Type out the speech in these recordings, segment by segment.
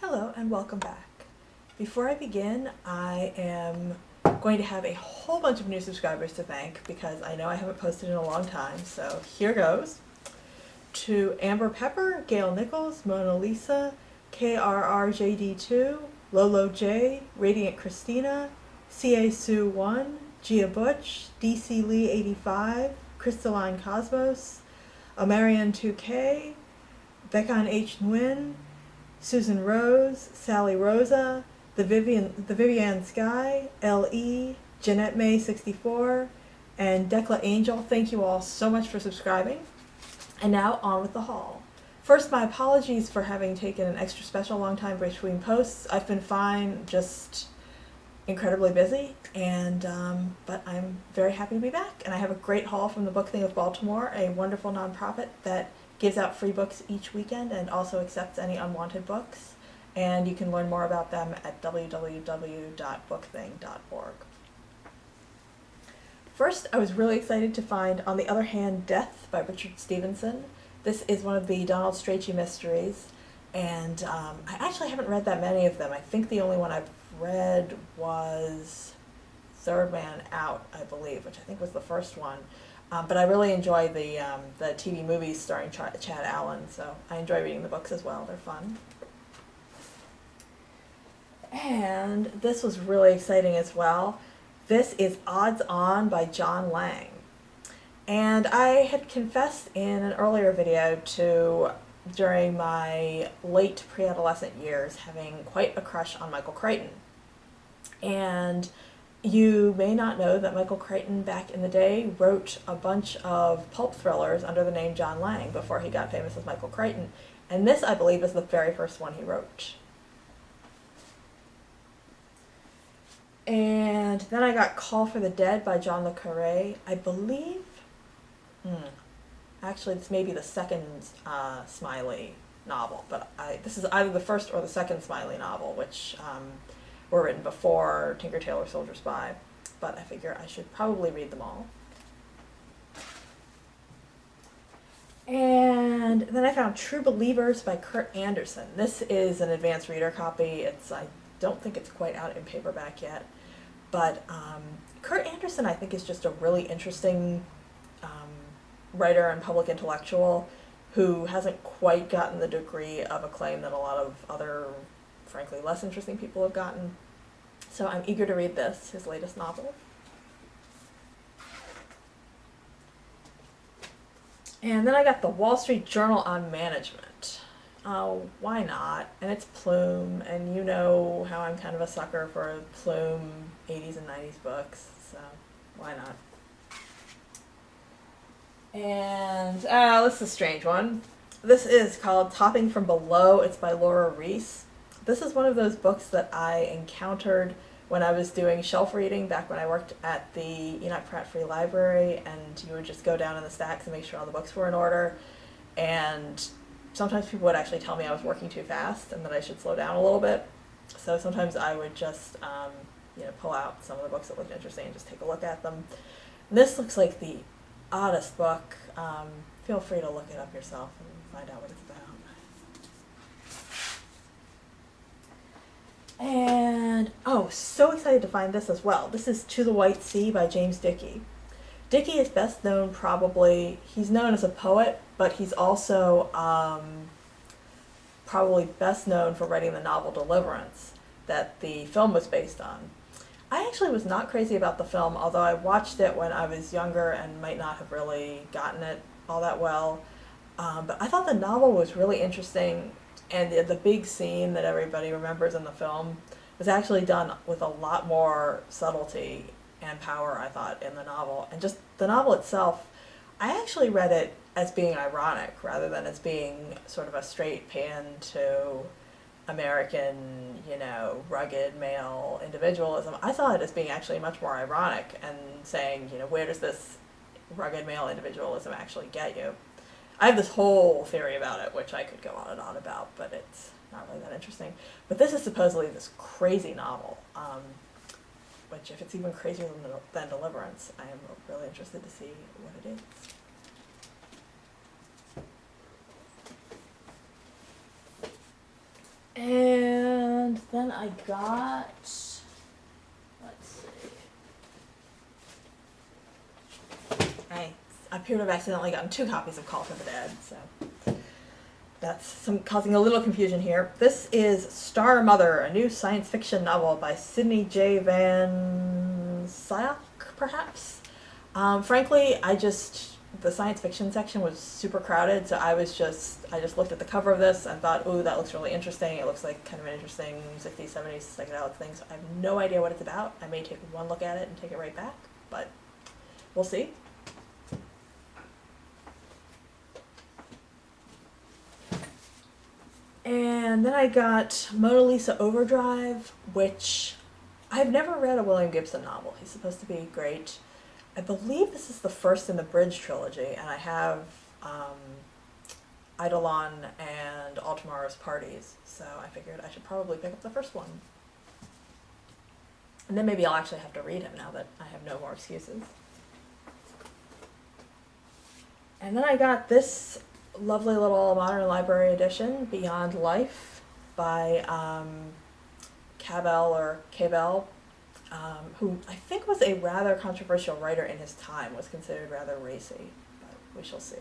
Hello and welcome back. Before I begin, I am going to have a whole bunch of new subscribers to thank because I know I haven't posted in a long time, so here goes. To Amber Pepper, Gail Nichols, Mona Lisa, KRRJD2, Lolo J, Radiant Christina, CA Sue 1, Gia Butch, DC Lee 85, Crystalline Cosmos, Omarion 2K, Beccan H. Nguyen, Susan Rose, Sally Rosa, the Vivian Sky, L.E., Jeanette May 64, and Decla Angel. Thank you all so much for subscribing. And now on with the haul. First, my apologies for having taken an extra special long time between posts. I've been fine, just incredibly busy, and but I'm very happy to be back. And I have a great haul from the Book Thing of Baltimore, a wonderful nonprofit that gives out free books each weekend and also accepts any unwanted books. And you can learn more about them at www.bookthing.org. First, I was really excited to find On the Other Hand, Death by Richard Stevenson. This is one of the Donald Strachey mysteries, and I actually haven't read that many of them. I think the only one I've read was Third Man Out, I believe, which I think was the first one. But I really enjoy the TV movies starring Chad Allen, so I enjoy reading the books as well. They're fun. And this was really exciting as well. This is Odds On by John Lang. And I had confessed in an earlier video to, during my late pre-adolescent years, having quite a crush on Michael Crichton. And you may not know that Michael Crichton back in the day wrote a bunch of pulp thrillers under the name John Lang before he got famous as Michael Crichton. And this, I believe, is the very first one he wrote. And then I got Call for the Dead by John le Carré. I believe, actually this may be the second Smiley novel, but this is either the first or the second Smiley novel, which were written before Tinker Tailor Soldier Spy, but I figure I should probably read them all. And then I found True Believers by Kurt Anderson. This is an advanced reader copy. I don't think it's quite out in paperback yet, but Kurt Anderson, I think, is just a really interesting writer and public intellectual who hasn't quite gotten the degree of acclaim that a lot of other, frankly, less interesting people have gotten. So I'm eager to read this, his latest novel. And then I got the Wall Street Journal on Management. Oh, why not? And it's Plume, and you know how I'm kind of a sucker for Plume 80s and 90s books, so why not? And this is a strange one. This is called Topping from Below. It's by Laura Reese. This is one of those books that I encountered when I was doing shelf reading back when I worked at the Enoch Pratt Free Library, and you would just go down in the stacks and make sure all the books were in order. And sometimes people would actually tell me I was working too fast and that I should slow down a little bit. So sometimes I would just pull out some of the books that looked interesting and just take a look at them. And this looks like the oddest book. Feel free to look it up yourself and find out what it's about. And, so excited to find this as well. This is To the White Sea by James Dickey. Dickey is best known he's known as a poet, but he's also probably best known for writing the novel Deliverance that the film was based on. I actually was not crazy about the film, although I watched it when I was younger and might not have really gotten it all that well. But I thought the novel was really interesting, and the big scene that everybody remembers in the film was actually done with a lot more subtlety and power, I thought, in the novel. And just the novel itself, I actually read it as being ironic rather than as being sort of a straight pan to American, rugged male individualism. I saw it as being actually much more ironic and saying, where does this rugged male individualism actually get you? I have this whole theory about it, which I could go on and on about, but it's not really that interesting. But this is supposedly this crazy novel, which if it's even crazier than Deliverance, I am really interested to see what it is. And then I got, let's see. I appear to have accidentally gotten 2 copies of Call from the Dead, so that's causing a little confusion here. This is Star Mother, a new science fiction novel by Sydney J. Van Sciach, perhaps? Frankly, the science fiction section was super crowded, so I just looked at the cover of this and thought, ooh, that looks really interesting. It looks like kind of an interesting 60s, 70s psychedelic thing, so I have no idea what it's about. I may take one look at it and take it right back, but we'll see. And then I got Mona Lisa Overdrive, which I've never read a William Gibson novel. He's supposed to be great. I believe this is the first in the Bridge trilogy, and I have Eidolon and All Tomorrow's Parties, so I figured I should probably pick up the first one. And then maybe I'll actually have to read him now that I have no more excuses. And then I got this lovely little modern library edition, Beyond Life, by Cabell, who I think was a rather controversial writer in his time, was considered rather racy, but we shall see.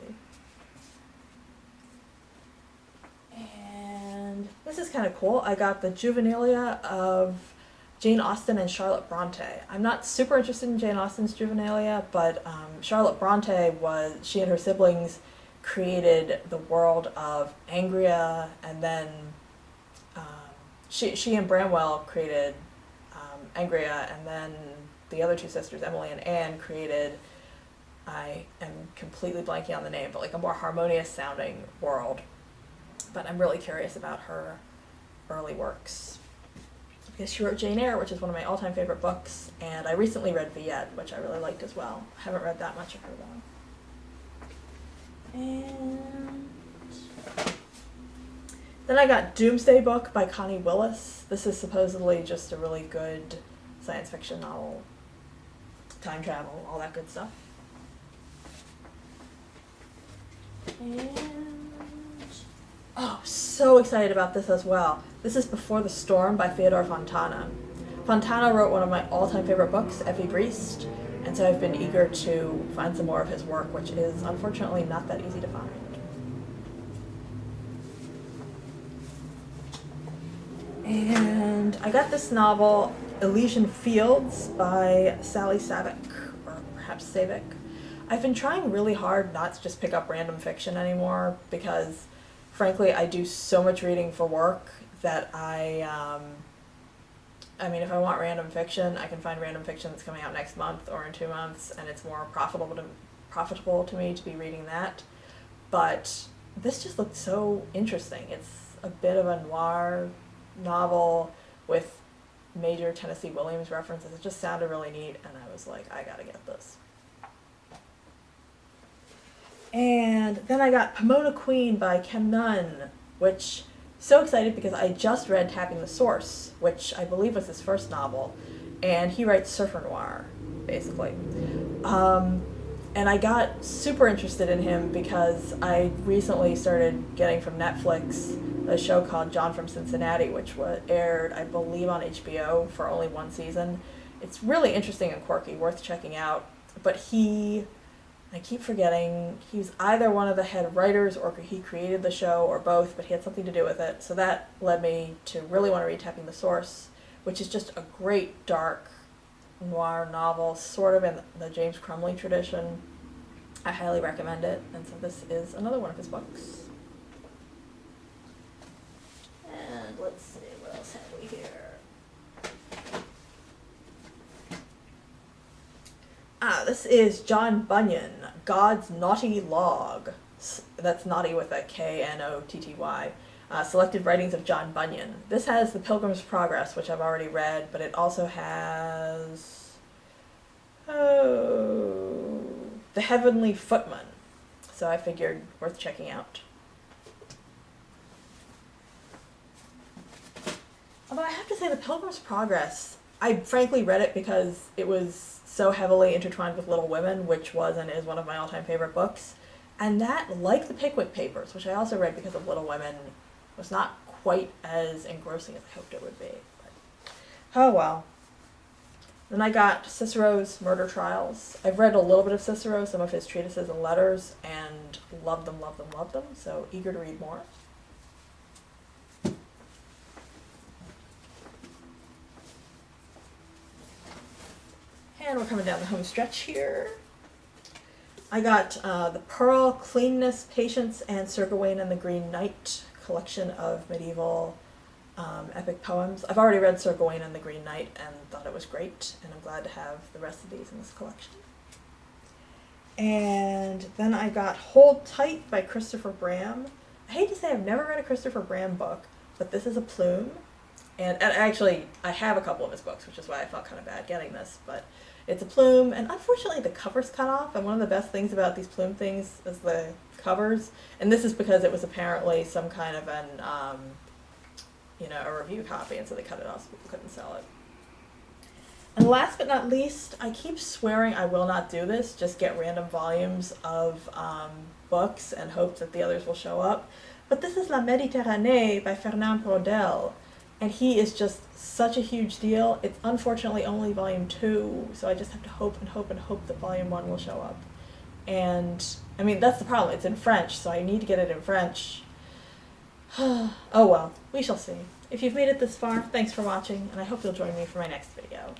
And this is kind of cool. I got the Juvenilia of Jane Austen and Charlotte Bronte. I'm not super interested in Jane Austen's Juvenilia, but Charlotte Bronte she and her siblings created the world of Angria, and then she and Bramwell created Angria, and then the other 2 sisters, Emily and Anne, created, I am completely blanking on the name, but like a more harmonious sounding world. But I'm really curious about her early works, because she wrote Jane Eyre, which is one of my all-time favorite books, and I recently read Villette, which I really liked as well. I haven't read that much of her though. And then I got Doomsday Book by Connie Willis. This is supposedly just a really good science fiction novel. Time travel, all that good stuff. And oh, so excited about this as well. This is Before the Storm by Theodore Fontana. Fontana wrote one of my all-time favorite books, Effie Briest, and so I've been eager to find some more of his work, which is unfortunately not that easy to find. And I got this novel, Elysian Fields by Sally Savick, or perhaps Savick. I've been trying really hard not to just pick up random fiction anymore, because frankly I do so much reading for work that I mean, if I want random fiction, I can find random fiction that's coming out next month or in 2 months, and it's more profitable to me to be reading that. But this just looked so interesting. It's a bit of a noir novel with major Tennessee Williams references. It just sounded really neat, and I was like, I gotta get this. And then I got Pomona Queen by Ken Nunn, which, so excited because I just read Tapping the Source, which I believe was his first novel, and he writes surfer noir, basically. And I got super interested in him because I recently started getting from Netflix a show called John from Cincinnati, which aired, I believe, on HBO for only 1 season. It's really interesting and quirky, worth checking out. But I keep forgetting, he was either one of the head writers or he created the show or both, but he had something to do with it. So that led me to really want to read Tapping the Source, which is just a great dark noir novel, sort of in the James Crumley tradition. I highly recommend it, and so this is another one of his books. And let's see, what else have we here? This is John Bunyan, God's Naughty Log. That's naughty with a Knotty. Selected Writings of John Bunyan. This has The Pilgrim's Progress, which I've already read, but it also has The Heavenly Footman. So I figured worth checking out. Although I have to say, The Pilgrim's Progress, I frankly read it because it was so heavily intertwined with Little Women, which was and is one of my all-time favorite books. And that, like The Pickwick Papers, which I also read because of Little Women, was not quite as engrossing as I hoped it would be. But, oh well. Then I got Cicero's Murder Trials. I've read a little bit of Cicero, some of his treatises and letters, and loved them, loved them, loved them, so eager to read more. And we're coming down the home stretch here. I got the Pearl, Cleanness, Patience, and Sir Gawain and the Green Knight collection of medieval epic poems. I've already read Sir Gawain and the Green Knight and thought it was great, and I'm glad to have the rest of these in this collection. And then I got Hold Tight by Christopher Bram. I hate to say I've never read a Christopher Bram book, but this is a plume. And actually, I have a couple of his books, which is why I felt kind of bad getting this, but it's a plume, and unfortunately the cover's cut off, and one of the best things about these plume things is the covers, and this is because it was apparently some kind of an, a review copy, and so they cut it off so people couldn't sell it. And last but not least, I keep swearing I will not do this, just get random volumes of books and hope that the others will show up, but this is La Méditerranée by Fernand Braudel. And he is just such a huge deal. It's unfortunately only volume 2, so I just have to hope and hope and hope that volume 1 will show up. And, I mean, that's the problem. It's in French, so I need to get it in French. Oh well, we shall see. If you've made it this far, thanks for watching, and I hope you'll join me for my next video.